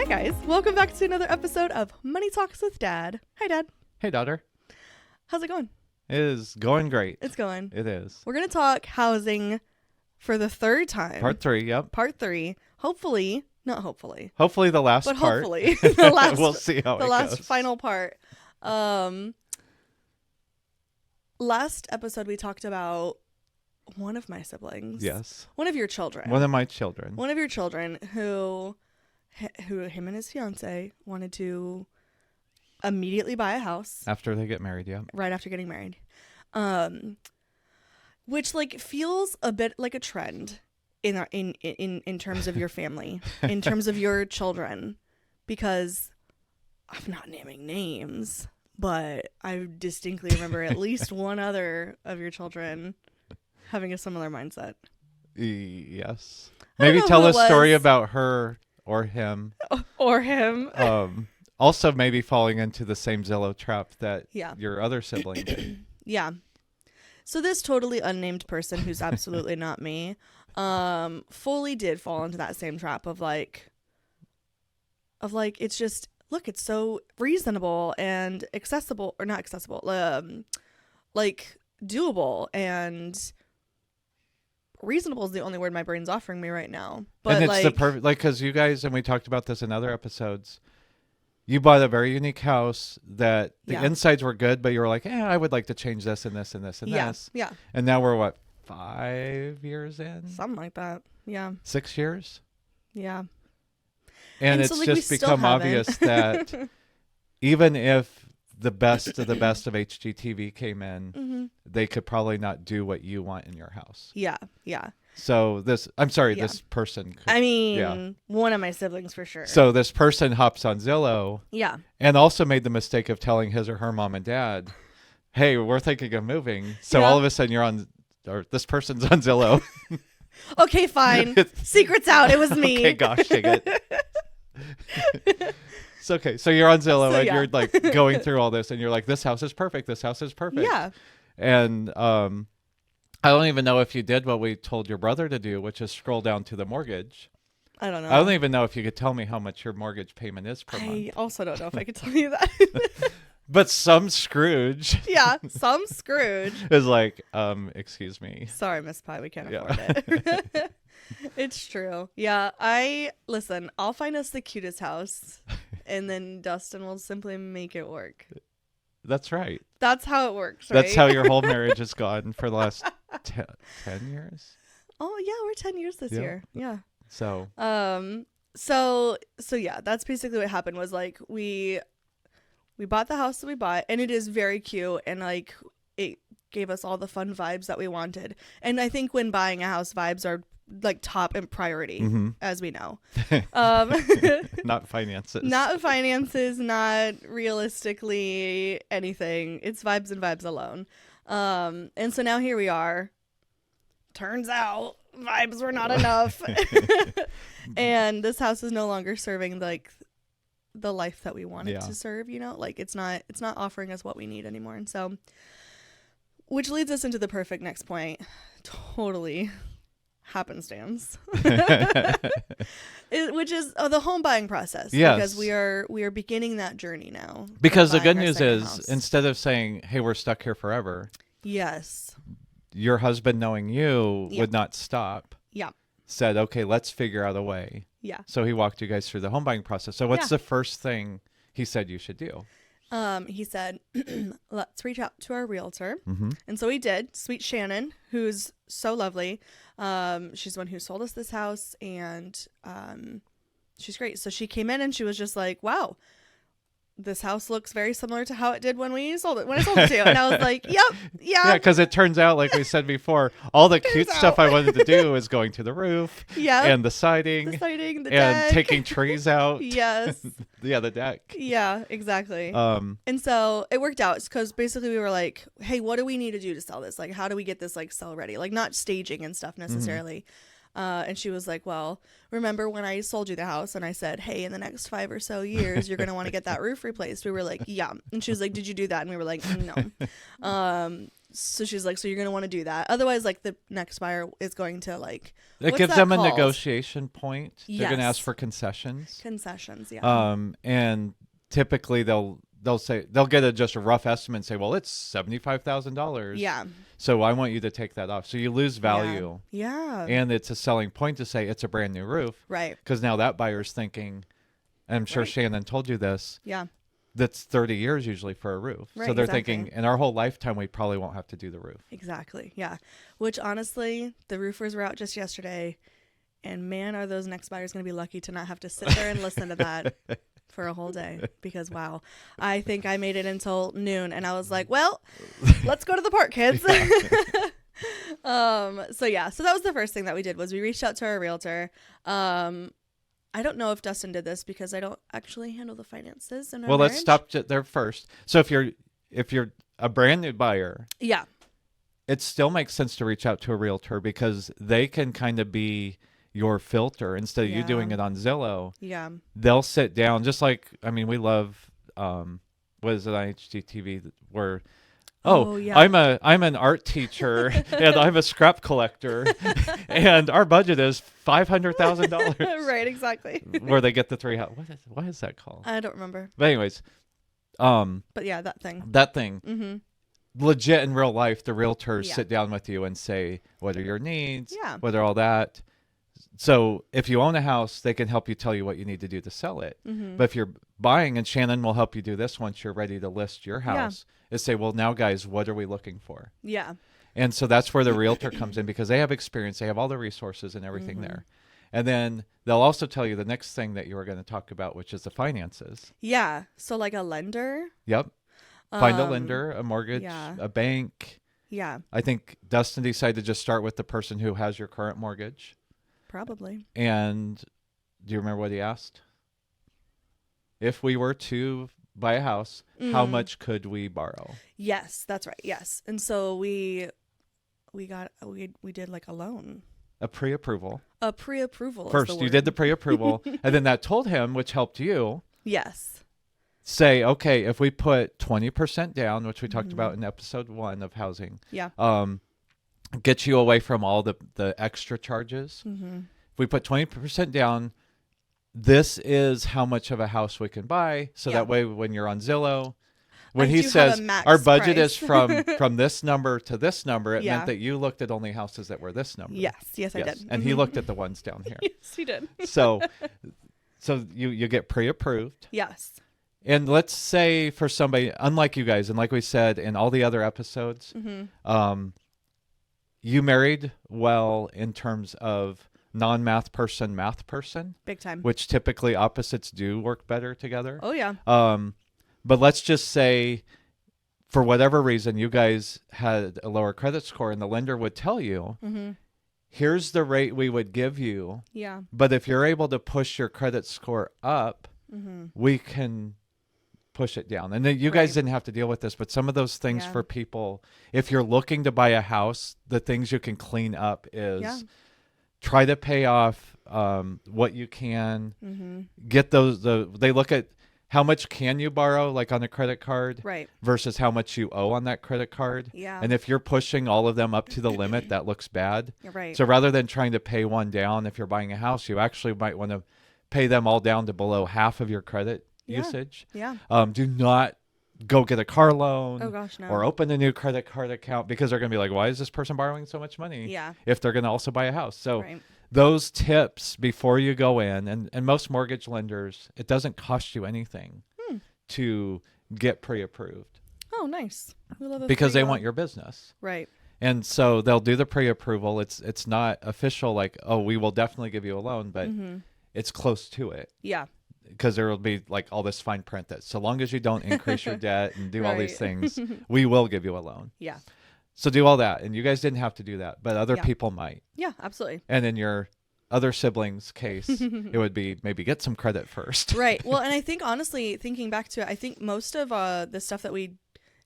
Hey guys, welcome back to another episode of Money Talks with Dad. Hi Dad. Hey daughter. How's it going? It is going great. It's going. It is. We're going to talk housing for the third time. Part 3, yep. Part 3. Hopefully, not hopefully. Hopefully the last but part. Hopefully. The last, we'll see how it goes. The last final part. Last episode we talked about one of my siblings. Yes. One of your children. One of my children. One of your children who him and his fiance wanted to immediately buy a house After they get married, yeah. right after getting married, which like feels a bit like a trend in terms of your family, in terms of your children, because I'm not naming names, but I distinctly remember at least one other of your children having a similar mindset. Yes. Maybe tell a story about her or him. Or him. Also maybe falling into the same Zillow trap that Yeah. your other sibling did. Yeah. So this totally unnamed person who's absolutely not me, fully did fall into that same trap of like, it's just, look, it's so reasonable and accessible, or not accessible, like doable, and reasonable is the only word my brain's offering me right now. But and it's like, the perfect, like, because you guys, and we talked about this in other episodes, you bought a very unique house that the insides were good, but you were like, I would like to change this and this and this and this. Yeah. And now we're what, 5 years in? Something like that. Yeah. 6 years? Yeah. And it's so, like, just become obvious that even if the best of the best of HGTV came in, they could probably not do what you want in your house. Yeah. Yeah. So this person could, I mean, one of my siblings for sure. So this person hops on Zillow. Yeah. And also made the mistake of telling his or her mom and dad, hey, we're thinking of moving. So all of a sudden you're on, or this person's on Zillow. Okay, fine. Secret's out. It was me. Okay, gosh, dang it. It's okay. So you're on Zillow and you're like going through all this and you're like, this house is perfect. This house is perfect. Yeah. And I don't even know if you did what we told your brother to do, which is scroll down to the mortgage. I don't know. I don't even know if you could tell me how much your mortgage payment is per month. I also don't know if I could tell you that. But some Scrooge. Yeah, some Scrooge is like, excuse me. Sorry, Miss Pie, we can't afford it. It's true. Yeah, I'll find us the cutest house, and then Dustin will simply make it work. That's right. That's how it works, right? That's how your whole marriage has gone for the last 10 years. Oh, yeah, we're 10 years this year. Yeah. So. So yeah, that's basically what happened was like we bought the house that we bought, and it is very cute, and like it gave us all the fun vibes that we wanted. And I think when buying a house, vibes are like top in priority, as we know. Not finances. Not finances, not realistically anything. It's vibes and vibes alone. And so now here we are. Turns out vibes were not enough. And this house is no longer serving like the life that we wanted to serve, you know? Like it's not offering us what we need anymore. And so, which leads us into the perfect next point. Totally happenstance. Which is the home buying process. Yes. Because we are beginning that journey now. Because the good news is, instead of saying, hey, we're stuck here forever. Yes. Your husband, knowing you, would not stop. Yeah. Said, okay, let's figure out a way. Yeah. So he walked you guys through the home buying process. So what's the first thing he said you should do? He said, let's reach out to our realtor. And so we did. Sweet Shannon, who's so lovely. She's the one who sold us this house, and she's great. So she came in and she was just like, wow, this house looks very similar to how it did when I sold it to you. And I was like, yep. Yeah, because it turns out, like we said before, all the cute stuff I wanted to do is going to the roof and the siding, the and deck. taking trees out. Yes. The deck. Yeah, exactly. And so it worked out because basically we were like, hey, what do we need to do to sell this? Like, how do we get this like sell ready? Like not staging and stuff necessarily. And she was like, well, remember when I sold you the house and I said, hey, in the next 5 or so years, you're going to want to get that roof replaced. We were like, yeah. And she was like, did you do that? And we were like, no. So she's like, so you're going to want to do that. Otherwise, like, the next buyer is going to, like, It what's gives that them a called? negotiation point. They're going to ask Yes. for concessions. Concessions, yeah. And typically they'll say they'll get just a rough estimate and say, well, it's $75,000. Yeah. So I want you to take that off. So you lose value. Yeah. And it's a selling point to say it's a brand new roof. Right. Because now that buyer's thinking, and I'm sure Right. Shannon told you this. Yeah. That's 30 years usually for a roof. Right, So they're exactly. thinking, in our whole lifetime, we probably won't have to do the roof. Exactly. Yeah. Which honestly, the roofers were out just yesterday, and man, are those next buyers going to be lucky to not have to sit there and listen to that for a whole day. Because wow, I think I made it until noon, and I was like, well, let's go to the park, kids. So that was the first thing that we did was we reached out to our realtor. I don't know if Dustin did this because I don't actually handle the finances in our Well, let's marriage. stop there first. So if you're a brand new buyer, Yeah. it still makes sense to reach out to a realtor because they can kind of be your filter instead of you doing it on Zillow. Yeah. They'll sit down just like, I mean, we love what is it on HGTV where yeah. I'm an art teacher and I'm a scrap collector and our budget is $500,000. Right, exactly. Where they get the three house. What is that called? I don't remember. But anyways, But yeah, that thing. mm-hmm. Legit in real life, the realtors Yeah. sit down with you and say, what are your needs? Yeah. What are all that? So if you own a house, they can help you tell you what you need to do to sell it. Mm-hmm. But if you're buying, and Shannon will help you do this once you're ready to list your house, is say, well, now guys, what are we looking for? Yeah. And so that's where the realtor comes in because they have experience. They have all the resources and everything there. And then they'll also tell you the next thing that you were going to talk about, which is the finances. Yeah. So like a lender. Yep. Find a lender, a mortgage, a bank. Yeah. I think Dustin decided to just start with the person who has your current mortgage. Probably. And do you remember what he asked? If we were to buy a house, how much could we borrow? Yes, that's right. Yes. And so we did like a loan. A pre-approval. A pre-approval. First, you did the pre-approval, and then that told him, which helped you. Yes. Say, okay, if we put 20% down, which we talked about in episode 1 of housing, Yeah. get you away from all the extra charges. Mm-hmm. If we put 20% down, this is how much of a house we can buy. So that way, when you're on Zillow, when he says our budget is from this number to this number, it meant that you looked at only houses that were this number. Yes, I did. And he looked at the ones down here. Yes, he did. So you get pre-approved. Yes. And let's say for somebody, unlike you guys, and like we said in all the other episodes, you married well in terms of non-math person, math person. Big time. Which typically opposites do work better together. Oh, yeah. But let's just say, for whatever reason, you guys had a lower credit score and the lender would tell you, here's the rate we would give you. Yeah. But if you're able to push your credit score up, we can push it down. And then you guys didn't have to deal with this, but some of those things for people, if you're looking to buy a house, the things you can clean up is try to pay off what you can. Get those. They look at how much can you borrow, like on a credit card, versus how much you owe on that credit card. Yeah. And if you're pushing all of them up to the limit, that looks bad. Right. So rather than trying to pay one down, if you're buying a house, you actually might want to pay them all down to below half of your credit usage. Yeah. Do not go get a car loan. Oh gosh, no. Or open a new credit card account because they're going to be like, why is this person borrowing so much money? Yeah. If they're going to also buy a house. So those tips before you go in, and most mortgage lenders, it doesn't cost you anything to get pre-approved. Oh, nice. We love because they want your business. Right. And so they'll do the pre-approval. It's not official like, oh, we will definitely give you a loan, but it's close to it. Yeah. Because there will be like all this fine print that so long as you don't increase your debt and do all these things, we will give you a loan. Yeah. So do all that. And you guys didn't have to do that, but other people might. Yeah, absolutely. And in your other siblings' case, it would be maybe get some credit first. Right. Well, and I think honestly, thinking back to it, I think most of the stuff that we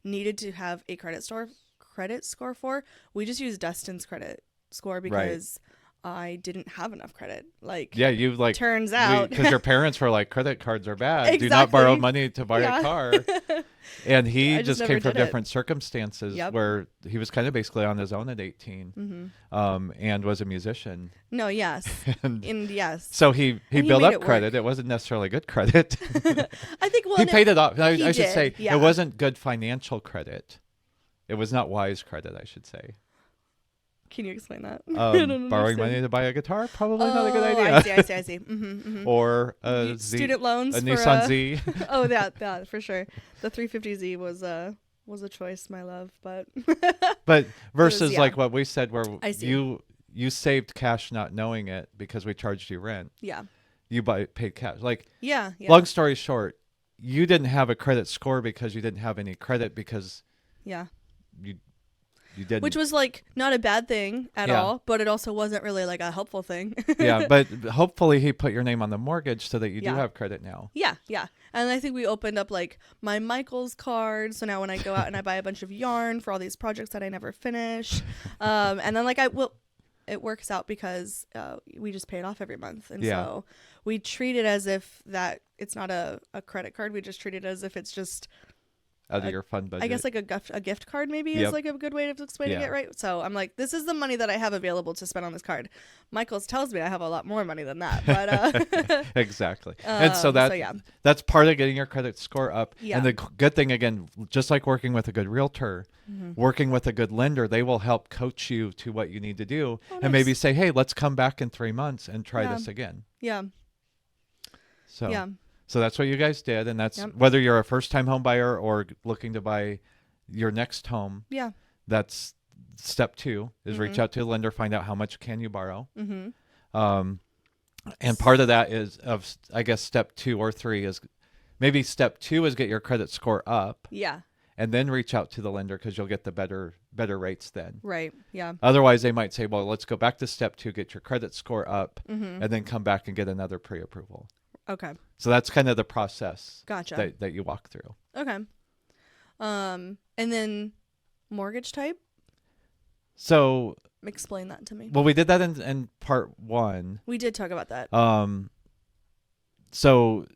needed to have a credit score for, we just used Dustin's credit score because I didn't have enough credit. Like, Yeah, you like turns out because your parents were like, credit cards are bad. Do not borrow money to buy a car. And he just came from different circumstances where he was kind of basically on his own at 18, and was a musician. No, yes, and yes. So he built up credit. It wasn't necessarily good credit. I think he paid it off. I should say yeah. it wasn't good financial credit. It was not wise credit, I should say. Can you explain that? Borrowing money to buy a guitar, probably not a good idea. I see. Or student loans, a Nissan Z. Oh, that for sure. The 350Z was a choice, my love, but versus like what we said, where you saved cash not knowing it because we charged you rent. Yeah. You paid cash. Like yeah. Long story short, you didn't have a credit score because you didn't have any credit because you didn't. Which was like not a bad thing at all, but it also wasn't really like a helpful thing. Yeah, but hopefully he put your name on the mortgage so that you do have credit now. Yeah. And I think we opened up like my Michael's card. So now when I go out and I buy a bunch of yarn for all these projects that I never finish, and then like it works out because we just pay it off every month. And so we treat it as if that it's not a credit card. We just treat it as if it's just out of your fund budget. I guess like a gift card maybe is like a good way of explaining it, right? So I'm like, this is the money that I have available to spend on this card. Michael's tells me I have a lot more money than that, but exactly. And so that's part of getting your credit score up. Yeah. And the good thing, again, just like working with a good realtor, working with a good lender, they will help coach you to what you need to do, and maybe say, hey, let's come back in 3 months and try this again. Yeah. So that's what you guys did, and that's whether you're a first-time home buyer or looking to buy your next home. Yeah. That's step 2 is reach out to the lender, find out how much can you borrow. And part of that is I guess step 2 or 3 is maybe step 2 is get your credit score up. Yeah. And then reach out to the lender because you'll get the better rates then. Right. Yeah. Otherwise, they might say, well, let's go back to step 2, get your credit score up, and then come back and get another pre-approval. Okay. So that's kind of the process. Gotcha. That you walk through. Okay. And then mortgage type? So explain that to me. Well, we did that in part 1. We did talk about that. So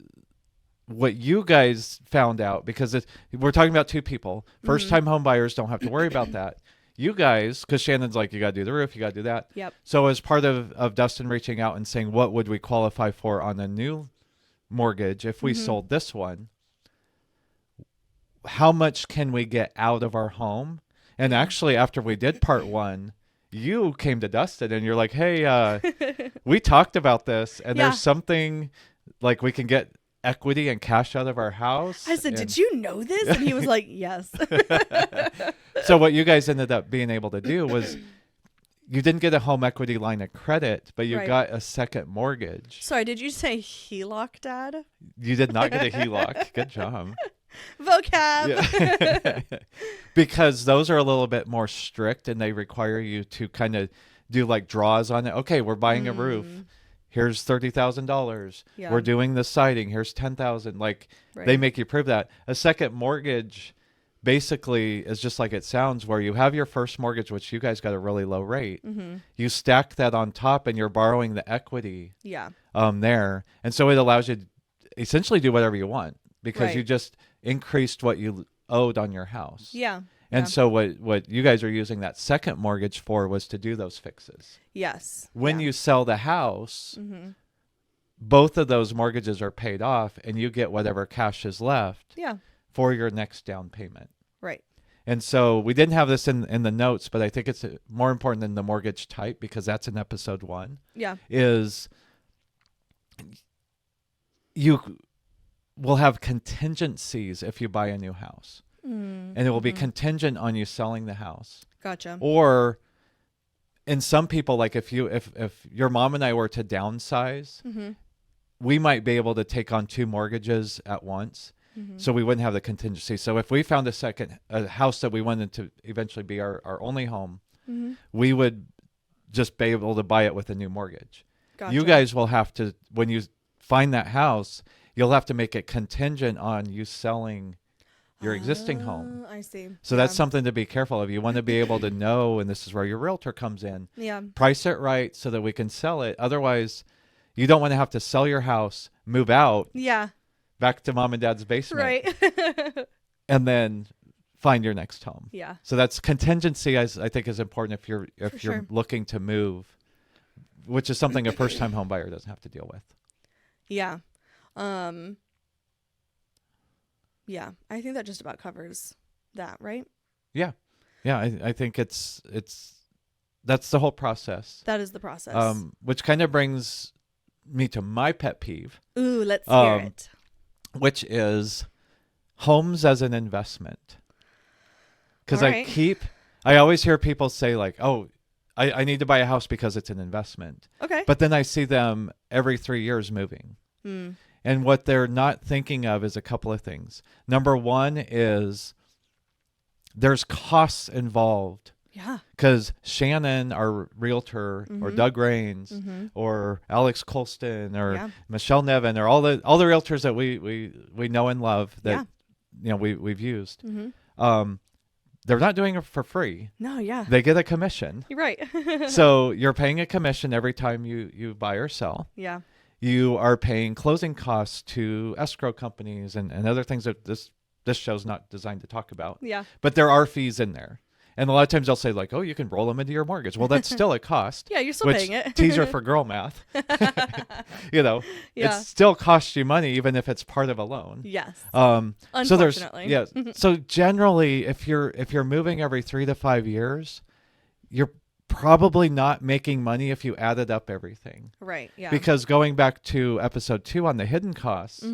what you guys found out, because we're talking about 2 people, first-time home buyers don't have to worry about that. You guys, because Shannon's like, you got to do the roof, you got to do that. Yep. So as part of Dustin reaching out and saying, what would we qualify for on a new mortgage if we sold this one? How much can we get out of our home? And actually, after we did part 1, you came to Dustin and you're like, hey, we talked about this, and there's something like we can get equity and cash out of our house. I said, did you know this? And he was like, yes. So what you guys ended up being able to do was you didn't get a home equity line of credit, but you got a second mortgage. Sorry, did you say HELOC, Dad? You did not get a HELOC. Good job. Vocab. Yeah. Because those are a little bit more strict, and they require you to kind of do like draws on it. Okay, we're buying a roof. Here's $30,000. Yeah. We're doing the siding. Here's $10,000. Like they make you prove that. A second mortgage basically is just like it sounds, where you have your first mortgage, which you guys got a really low rate. You stack that on top, and you're borrowing the equity. Yeah. There, and so it allows you to essentially do whatever you want because you just increased what you owed on your house. Yeah. And so what you guys are using that second mortgage for was to do those fixes. Yes. When you sell the house, both of those mortgages are paid off, and you get whatever cash is left for your next down payment. Right. And so we didn't have this in the notes, but I think it's more important than the mortgage type, because that's in episode 1. Yeah. Is you will have contingencies if you buy a new house. And it will be contingent on you selling the house. Gotcha. Or in some people, like if your mom and I were to downsize, we might be able to take on 2 mortgages at once. So we wouldn't have the contingency. So if we found a house that we wanted to eventually be our only home, we would just be able to buy it with a new mortgage. Gotcha. You guys will have to, when you find that house, you'll have to make it contingent on you selling your existing home. I see. So that's something to be careful of. You want to be able to know, and this is where your realtor comes in. Yeah. Price it right so that we can sell it. Otherwise, you don't want to have to sell your house, move out, Yeah. back to mom and dad's basement, Right. and then find your next home. Yeah. So that's contingency. I think is important if you're sure. looking to move, which is something a first-time home buyer doesn't have to deal with. Yeah. Yeah. I think that just about covers that, right? Yeah. Yeah. I think it's that's the whole process. That is the process. Which kind of brings me to my pet peeve. Ooh, let's hear it. Which is homes as an investment. Because I always hear people say like, oh, I need to buy a house because it's an investment. Okay. But then I see them every 3 years moving. And what they're not thinking of is a couple of things. Number one is there's costs involved. Yeah. Because Shannon, our realtor, or Doug Rains, or Alex Colston, or Michelle Nevin, or all the realtors that we know and love that we've used, they're not doing it for free. No, yeah. They get a commission. You're right. So you're paying a commission every time you buy or sell. Yeah. You are paying closing costs to escrow companies and other things that this show's not designed to talk about. Yeah. But there are fees in there. And a lot of times they'll say like, oh, you can roll them into your mortgage. Well, that's still a cost. Yeah, you're still paying it. Teaser for girl math. Yeah. It still costs you money even if it's part of a loan. Yes. Unfortunately. So generally, if you're moving every 3 to 5 years, you're probably not making money if you added up everything. Right. Yeah. Because going back to episode 2 on the hidden costs,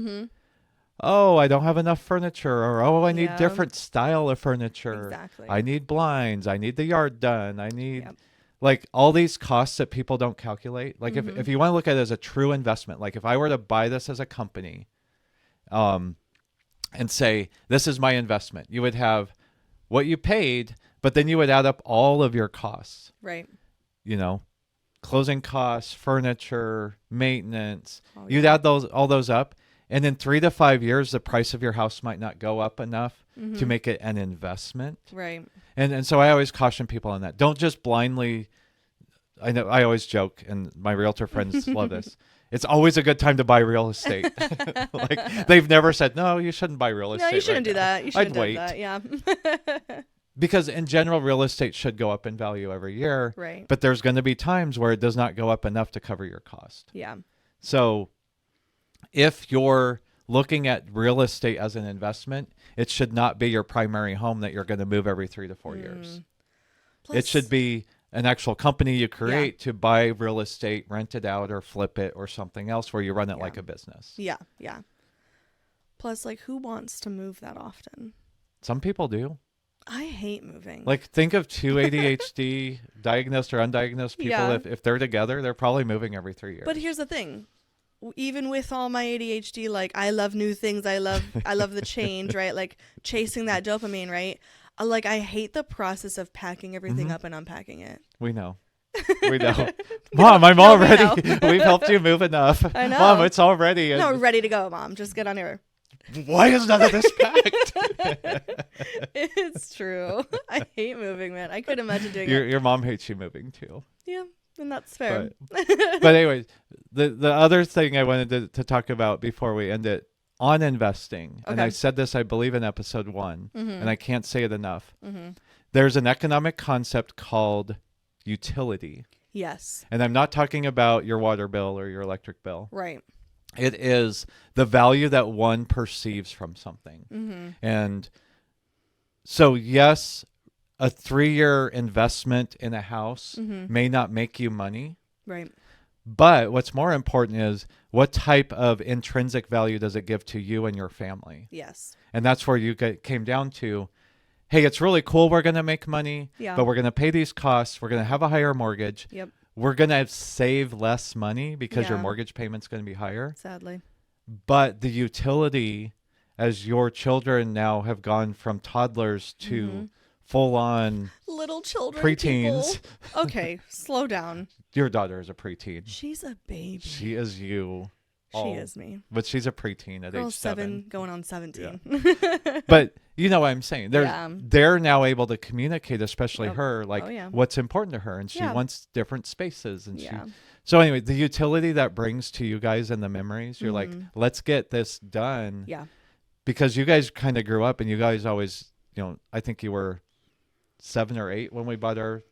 oh, I don't have enough furniture, or oh, I need different style of furniture. Exactly. I need blinds. I need the yard done. I need like all these costs that people don't calculate. Like if you want to look at it as a true investment, like if I were to buy this as a company, and say, this is my investment, you would have what you paid, but then you would add up all of your costs. Right. Closing costs, furniture, maintenance. You'd add all those up. And in 3 to 5 years, the price of your house might not go up enough to make it an investment. Right. And so I always caution people on that. Don't just blindly, I know I always joke, and my realtor friends love this. It's always a good time to buy real estate. Like they've never said, no, you shouldn't buy real estate. No, you shouldn't do that. You shouldn't do that. Yeah. Because in general, real estate should go up in value every year. Right. But there's going to be times where it does not go up enough to cover your cost. Yeah. So if you're looking at real estate as an investment, it should not be your primary home that you're going to move every 3 to 4 years. Plus, it should be an actual company you create to buy real estate, rent it out, or flip it, or something else where you run it like a business. Yeah, yeah. Plus, like, who wants to move that often? Some people do. I hate moving. Like, think of 2 ADHD diagnosed or undiagnosed people. Yeah. If they're together, they're probably moving every 3 years. But here's the thing. Even with all my ADHD, like, I love new things. I love the change, right? Like, chasing that dopamine, right? Like, I hate the process of packing everything up and unpacking it. We know. We know. Mom, I'm all ready. We've helped you move enough. I know. Mom, it's all ready. No, ready to go, Mom. Just get on here. Why is none of this packed? It's true. I hate moving, man. I couldn't imagine doing it. Your mom hates you moving, too. Yeah, and that's fair. But anyways, the other thing I wanted to talk about before we end it, on investing, and I said this, I believe, in episode 1, and I can't say it enough. There's an economic concept called utility. Yes. And I'm not talking about your water bill or your electric bill. Right. It is the value that one perceives from something. And so, yes, a 3-year investment in a house may not make you money. Right. But what's more important is what type of intrinsic value does it give to you and your family? Yes. And that's where you came down to, hey, it's really cool we're going to make money, but we're going to pay these costs. We're going to have a higher mortgage. Yep. We're going to save less money because your mortgage payment's going to be higher. Sadly. But the utility, as your children now have gone from toddlers to full-on little children, preteens. Okay, slow down. Your daughter is a preteen. She's a baby. She is you. She is me. But she's a preteen at Girl, age 7. going on 17. Yeah. But you know what I'm saying? Yeah. They're now able to communicate, especially Yep. her, like what's important to her, and she wants different spaces. And so anyway, the utility that brings to you guys and the memories, you're like, let's get this done. Yeah. Because you guys kind of grew up, and you guys always, I think you were 7 or 8 when we bought our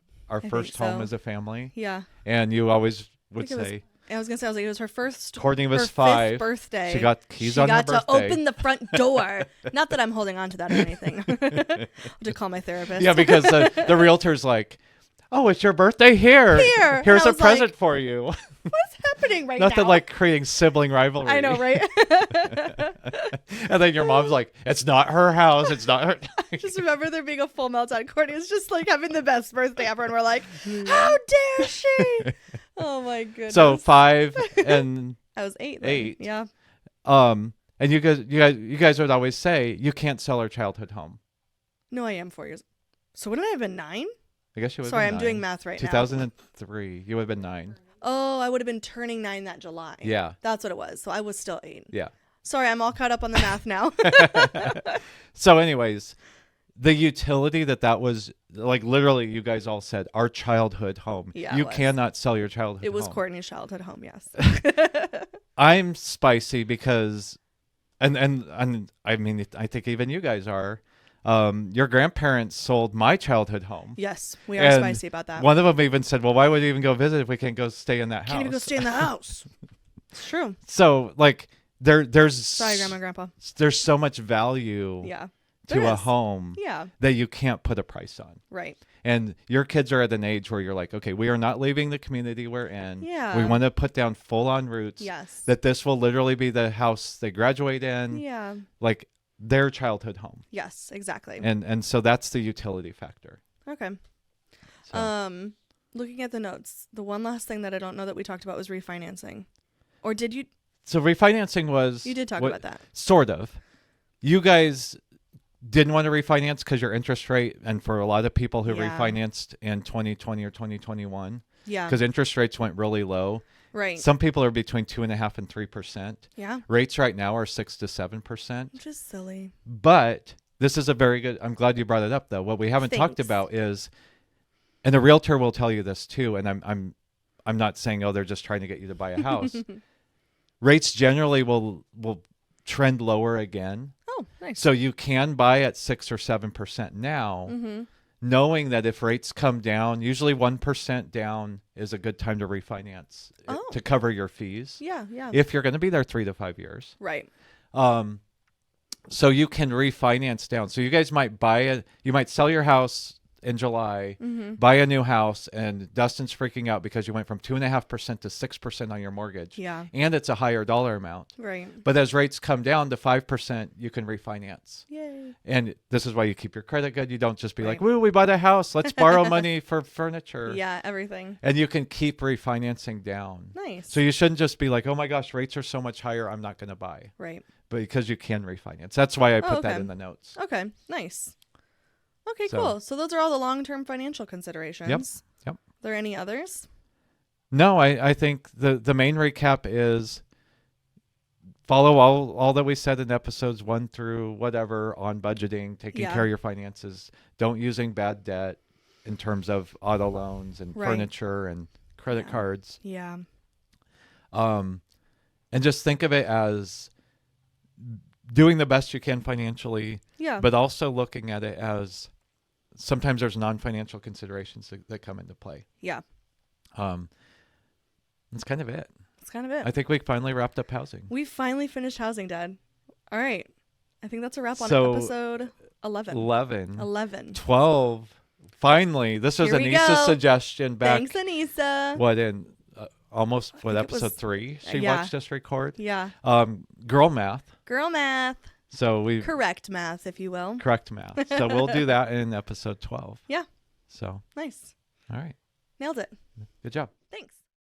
first home as a family. Yeah. And you always would say. I was going to say, it was her first. Courtney was her 5. 5th birthday. She got keys on her birthday. She got to open the front door. Not that I'm holding on to that or anything. I'll just call my therapist. Yeah, because the realtor's like, oh, it's your birthday here. Here's a present for you. What's happening right now? Nothing like creating sibling rivalry. I know, right? And then your mom's like, it's not her house. It's not her. I just remember there being a full meltdown. Courtney was just like having the best birthday ever. And we're like, how dare she? Oh, my goodness. So 5 and I was 8 then. 8. Yeah. And you guys would always say, you can't sell our childhood home. No, I am 4 years. So wouldn't I have been 9? I guess you would have Sorry, been 9. I'm doing math right 2003. You would have been 9. Oh, I would have been turning 9 that July. Yeah. That's what it was. So I was still 8. Yeah. Sorry, I'm all caught up on the math now. So anyways, the utility that was, like, literally you guys all said, our childhood home. Yeah, you cannot sell your childhood home. It was Courtney's childhood home, yes. I'm spicy because, and I mean, I think even you guys are. Your grandparents sold my childhood home. Yes, we are spicy about that. One of them even said, well, why would we even go visit if we can't go stay in that house? Can't even go stay in the house. It's true. So, like, there's... Sorry, Grandma and Grandpa. There's so much value to a home that you can't put a price on. Right. And your kids are at an age where you're like, okay, we are not leaving the community we're in. Yeah. We want to put down full-on roots. Yes. That this will literally be the house they graduate in. Yeah. Like, their childhood home. Yes, exactly. And so that's the utility factor. Okay. So. Looking at the notes, the one last thing that I don't know that we talked about was refinancing. Or did you? So refinancing was... You did talk about that. Sort of. You guys didn't want to refinance because your interest rate, and for a lot of people who refinanced in 2020 or 2021, because interest rates went really low. Right. Some people are between 2.5% and 3%. Yeah. Rates right now are 6 to 7%. Which is silly. But this is a very good... I'm glad you brought it up, though. What we haven't talked about is, and a realtor will tell you this too, and I'm not saying, oh, they're just trying to get you to buy a house. Rates generally will trend lower again. Oh, nice. So you can buy at 6 or 7% now, knowing that if rates come down, usually 1% down is a good time to refinance to cover your fees. Yeah, yeah. If you're going to be there 3 to 5 years. Right. So you can refinance down. So you guys might you might sell your house in July, buy a new house, and Dustin's freaking out because you went from 2.5% to 6% on your mortgage. Yeah. And it's a higher dollar amount. Right. But as rates come down to 5%, you can refinance. Yay. And this is why you keep your credit good. You don't just be like, woo, we bought a house. Let's borrow money for furniture. Yeah, everything. And you can keep refinancing down. Nice. So you shouldn't just be like, oh my gosh, rates are so much higher, I'm not going to buy. Right. But because you can refinance. That's why I put that in the notes. Okay, nice. Okay, cool. So those are all the long-term financial considerations. Yep. Are there any others? No, I think the main recap is follow all that we said in episodes 1 through whatever on budgeting, taking care of your finances, don't using bad debt in terms of auto loans and furniture and credit cards. Yeah. And just think of it as doing the best you can financially, but also looking at it as sometimes there's non-financial considerations that come into play. Yeah. That's kind of it. That's kind of it. I think we finally wrapped up housing. We finally finished housing, Dad. All right. I think that's a wrap on episode 11. 11. 12. Finally. This was Anissa's suggestion back. Thanks, Anissa. What, in episode 3 she watched us record? Yeah. Girl math. Girl math. So we correct math, if you will. Correct math. So we'll do that in episode 12. Yeah. So nice. All right. Nailed it. Good job. Thanks.